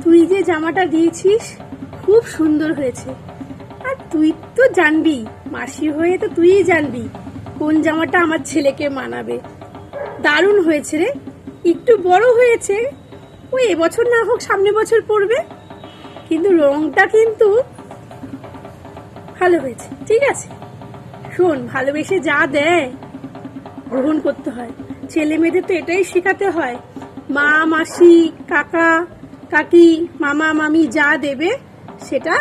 তুই যে জামাটা দিয়েছিস খুব সুন্দর হয়েছে। আর তুই তো জানবি, মাসি হয়ে তো তুই জানবি কোন জামাটা আমার ছেলেকে মানাবে। দারুণ হয়েছে রে, একটু বড় হয়েছে, ওই এবছর না হোক সামনে বছর পরবে, কিন্তু রংটা কিন্তু ভালো হয়েছে। ঠিক আছে, শোন, ভালোবেসে যা দেয় গ্রহণ করতে হয়। ছেলে মেয়েদের তো এটাই শেখাতে হয়, মা মাসি কাকা কাকি মামা মামি যা দেবে সেটা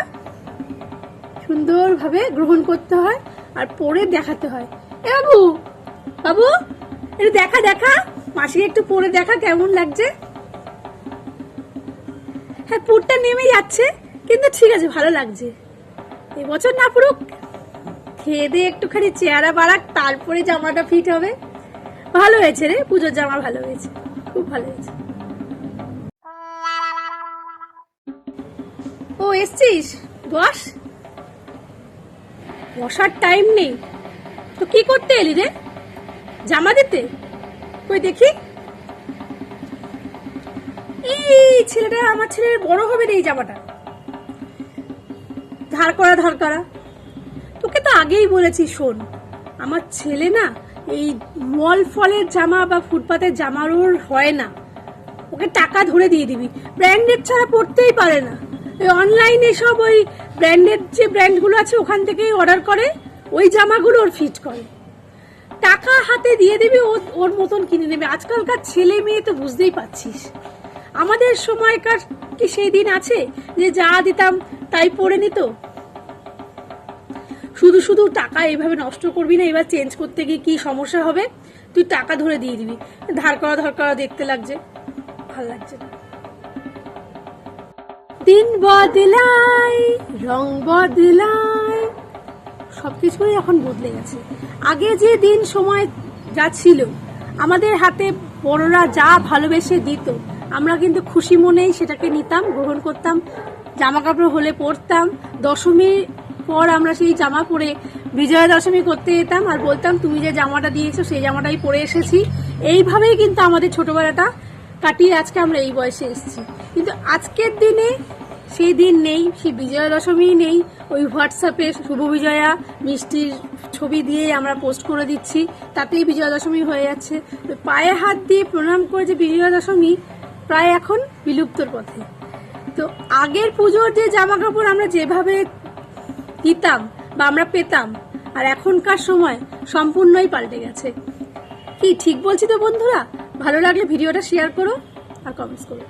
সুন্দরভাবে গ্রহণ করতে হয় আর পরে দেখাতে হয়। এ বাবু, বাবু একটু দেখা দেখা, মাসিকে একটু পরে দেখা কেমন লাগছে। হ্যাঁ, পুরটা নেমে যাচ্ছে, কিন্তু ঠিক আছে, ভালো লাগছে। এবছর না পুরো খেয়ে দিয়ে একটুখানি চেহারা বাড়াক, তারপরে জামাটা ফিট হবে। ভালো হয়েছে রে, পুজোর জামা ভালো হয়েছে, খুব ভালো হয়েছে। ও এসছিস, বস। বসার টাইম নেই তো কি করতে এলি রে? জামা দিতে? কই দেখি। এই ছেলেটা, আমার ছেলের বড় হবে রে এই জামাটা, ধার করা ধার করা। তোকে তো আগেই বলেছি, শোন, আমার ছেলে না এই মল ফলের জামা বা ফুটপাতের জামার ওর হয় না। ওকে টাকা ধরে দিয়ে দিবি, ব্র্যান্ডেড ছাড়া পড়তেই পারে না। অনলাইনে সব ওই ব্র্যান্ডেড যে ব্র্যান্ডগুলো আছে ওখান থেকেই অর্ডার করে, ওই জামাগুলো ওর ফিট করে। টাকা হাতে দিয়ে দিবি, ওর মতন কিনে নেবে। আজকালকার ছেলে মেয়ে তো বুঝতেই পারছিস, আমাদের সময়কার কি সেই দিন আছে যে যা দিতাম তাই পরে নিত? শুধু শুধু টাকা এইভাবে নষ্ট করবি না, এবার চেঞ্জ করতে গিয়ে কি সমস্যা হবে। তুই টাকা ধরে দিয়ে দিবি, ধার করা দেখতে লাগছে, ভাল লাগছে না। দিন বদলায়, রং বদলায়, সবকিছুই এখন বদলে গেছে। আগে যে দিন সময় যা ছিল, আমাদের হাতে বড়রা যা ভালোবেসে দিত, আমরা কিন্তু খুশি মনেই সেটাকে নিতাম, গ্রহণ করতাম। জামা কাপড় হলে পরতাম, দশমীর পর আমরা সেই জামা পরে বিজয়া দশমী করতে যেতাম আর বলতাম তুমি যে জামাটা দিয়েছো সেই জামাটাই পরে এসেছি। এইভাবেই কিন্তু আমাদের ছোটবেলাটা কাটিয়ে আজকে আমরা এই বয়সে এসেছি। কিন্তু আজকের দিনে সেই দিন নেই, সেই বিজয়া দশমী নেই। ওই হোয়াটসঅ্যাপে শুভ বিজয়া মিষ্টির ছবি দিয়ে আমরা পোস্ট করে দিচ্ছি, তাতেই বিজয়া দশমী হয়ে যাচ্ছে। পায়ে হাত দিয়ে প্রণাম করে যে বিজয়া দশমী প্রায় এখন বিলুপ্তর পথে। তো আগের পুজোর যে জামা কাপড় আমরা যেভাবে দিতাম বা আমরা পেতাম, আর এখনকার সময় সম্পূর্ণই পাল্টে গেছে। কি ঠিক বলছি তো বন্ধুরা? ভালো লাগলে ভিডিওটা শেয়ার করো আর কমেন্টস করো।